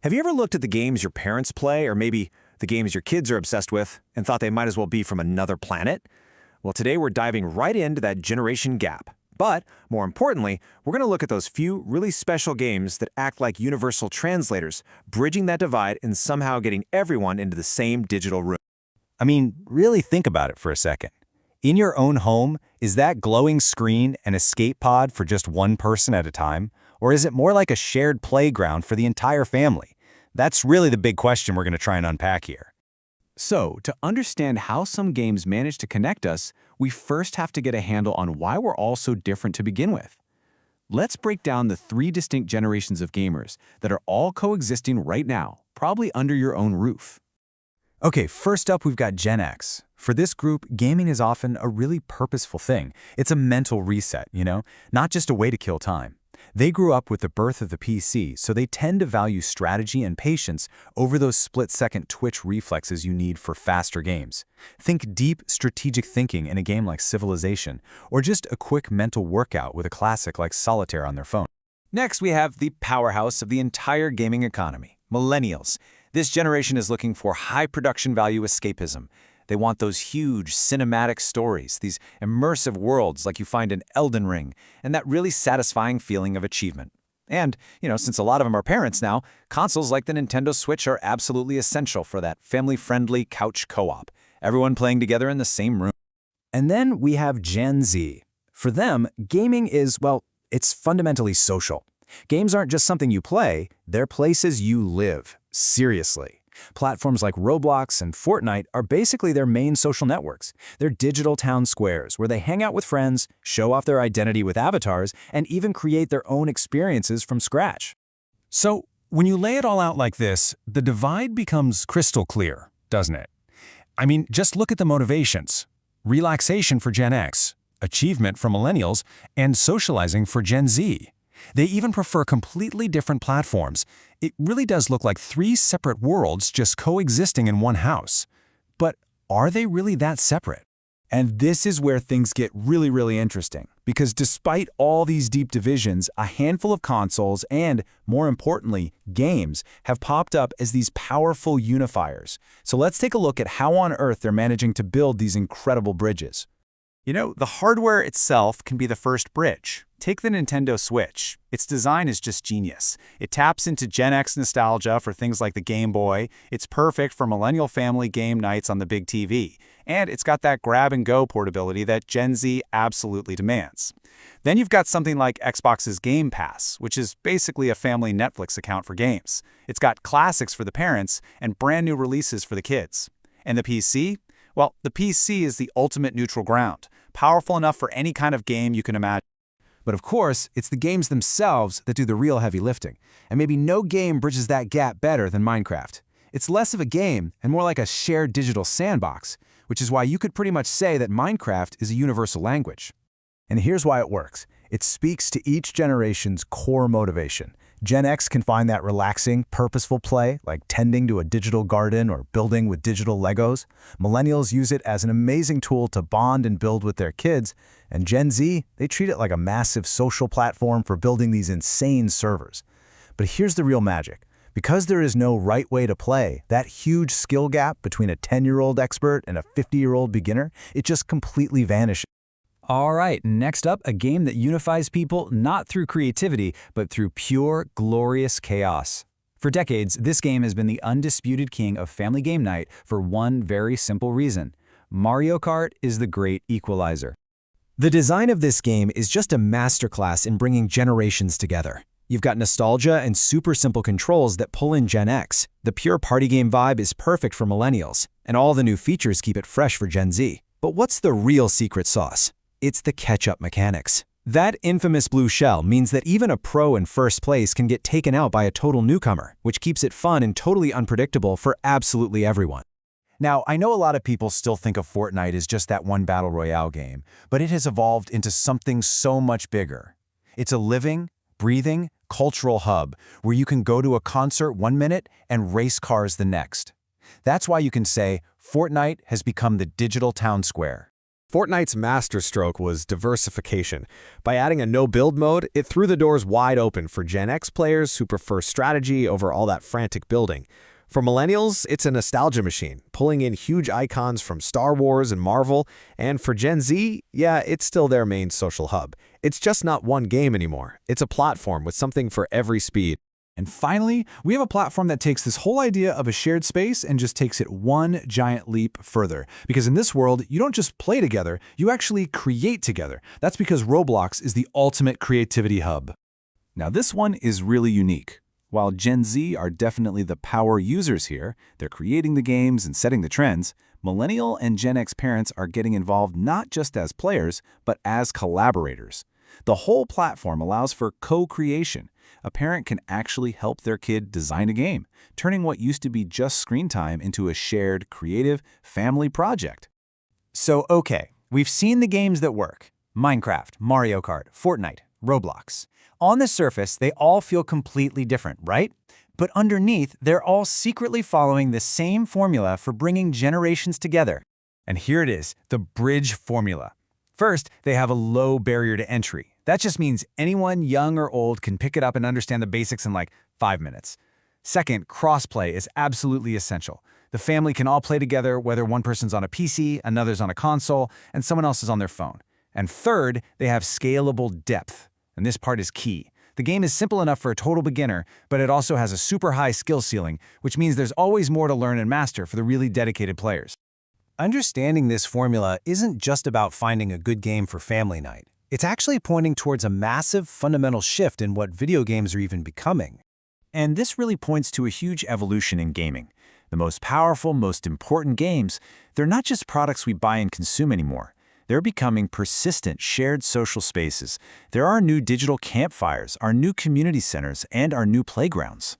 Have you ever looked at the games your parents play, or maybe the games your kids are obsessed with, and thought they might as well be from another planet? Well, today we're diving right into that generation gap. But, more importantly, we're going to look at those few really special games that act like universal translators, bridging that divide and somehow getting everyone into the same digital room. I mean, really think about it for a second. In your own home, is that glowing screen an escape pod for just one person at a time? Or is it more like a shared playground for the entire family? That's really the big question we're going to try and unpack here. So, to understand how some games manage to connect us, we first have to get a handle on why we're all so different to begin with. Let's break down the three distinct generations of gamers that are all coexisting right now, probably under your own roof. Okay, first up we've got Gen X. For this group, gaming is often a really purposeful thing. It's a mental reset, not just a way to kill time. They grew up with the birth of the PC, so they tend to value strategy and patience over those split-second twitch reflexes you need for faster games. Think deep, strategic thinking in a game like Civilization, or just a quick mental workout with a classic like Solitaire on their phone. Next, we have the powerhouse of the entire gaming economy, Millennials. This generation is looking for high production value escapism. They want those huge cinematic stories, these immersive worlds like you find in Elden Ring, and that really satisfying feeling of achievement. And, since a lot of them are parents now, consoles like the Nintendo Switch are absolutely essential for that family-friendly couch co-op, everyone playing together in the same room. And then we have Gen Z. For them, gaming is, it's fundamentally social. Games aren't just something you play, they're places you live. Seriously. Platforms like Roblox and Fortnite are basically their main social networks. They're digital town squares where they hang out with friends, show off their identity with avatars, and even create their own experiences from scratch. So, when you lay it all out like this, the divide becomes crystal clear, doesn't it? I mean, just look at the motivations. Relaxation for Gen X, achievement for Millennials, and socializing for Gen Z. They even prefer completely different platforms. It really does look like three separate worlds just coexisting in one house. But are they really that separate? And this is where things get really interesting. Because despite all these deep divisions, a handful of consoles and, more importantly, games have popped up as these powerful unifiers. So let's take a look at how on earth they're managing to build these incredible bridges. The hardware itself can be the first bridge. Take the Nintendo Switch. Its design is just genius. It taps into Gen X nostalgia for things like the Game Boy. It's perfect for millennial family game nights on the big TV. And it's got that grab-and-go portability that Gen Z absolutely demands. Then you've got something like Xbox's Game Pass, which is basically a family Netflix account for games. It's got classics for the parents and brand new releases for the kids. And the PC? Well, the PC is the ultimate neutral ground, powerful enough for any kind of game you can imagine. But of course, it's the games themselves that do the real heavy lifting. And maybe no game bridges that gap better than Minecraft. It's less of a game and more like a shared digital sandbox, which is why you could pretty much say that Minecraft is a universal language. And here's why it works. It speaks to each generation's core motivation. Gen X can find that relaxing, purposeful play, like tending to a digital garden or building with digital Legos. Millennials use it as an amazing tool to bond and build with their kids. And Gen Z, they treat it like a massive social platform for building these insane servers. But here's the real magic. Because there is no right way to play, that huge skill gap between a 10-year-old expert and a 50-year-old beginner, it just completely vanishes. All right, next up, a game that unifies people not through creativity, but through pure, glorious chaos. For decades, this game has been the undisputed king of family game night for one very simple reason. Mario Kart is the great equalizer. The design of this game is just a masterclass in bringing generations together. You've got nostalgia and super simple controls that pull in Gen X. The pure party game vibe is perfect for Millennials, and all the new features keep it fresh for Gen Z. But what's the real secret sauce? It's the catch-up mechanics. That infamous blue shell means that even a pro in first place can get taken out by a total newcomer, which keeps it fun and totally unpredictable for absolutely everyone. Now, I know a lot of people still think of Fortnite as just that one battle royale game, but it has evolved into something so much bigger. It's a living, breathing, cultural hub where you can go to a concert 1 minute and race cars the next. That's why you can say Fortnite has become the digital town square. Fortnite's masterstroke was diversification. By adding a no-build mode, it threw the doors wide open for Gen X players who prefer strategy over all that frantic building. For Millennials, it's a nostalgia machine, pulling in huge icons from Star Wars and Marvel, and for Gen Z, yeah, it's still their main social hub. It's just not one game anymore. It's a platform with something for every speed. And finally, we have a platform that takes this whole idea of a shared space and just takes it one giant leap further. Because in this world, you don't just play together, you actually create together. That's because Roblox is the ultimate creativity hub. Now this one is really unique. While Gen Z are definitely the power users here, they're creating the games and setting the trends, Millennial and Gen X parents are getting involved not just as players, but as collaborators. The whole platform allows for co-creation. A parent can actually help their kid design a game, turning what used to be just screen time into a shared, creative, family project. So, okay, we've seen the games that work. Minecraft, Mario Kart, Fortnite, Roblox. On the surface, they all feel completely different, right? But underneath, they're all secretly following the same formula for bringing generations together. And here it is, the bridge formula. First, they have a low barrier to entry. That just means anyone, young or old, can pick it up and understand the basics in like 5 minutes. Second, crossplay is absolutely essential. The family can all play together, whether one person's on a PC, another's on a console, and someone else is on their phone. And third, they have scalable depth. And this part is key. The game is simple enough for a total beginner, but it also has a super high skill ceiling, which means there's always more to learn and master for the really dedicated players. Understanding this formula isn't just about finding a good game for family night. It's actually pointing towards a massive fundamental shift in what video games are even becoming. And this really points to a huge evolution in gaming. The most powerful, most important games, they're not just products we buy and consume anymore. They're becoming persistent, shared social spaces. There are new digital campfires, our new community centers, and our new playgrounds.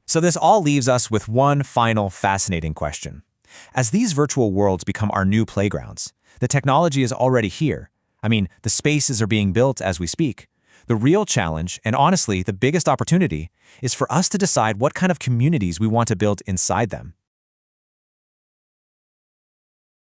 So this all leaves us with one final fascinating question. As these virtual worlds become our new playgrounds, the technology is already here. I mean, the spaces are being built as we speak. The real challenge, and honestly the biggest opportunity, is for us to decide what kind of communities we want to build inside them.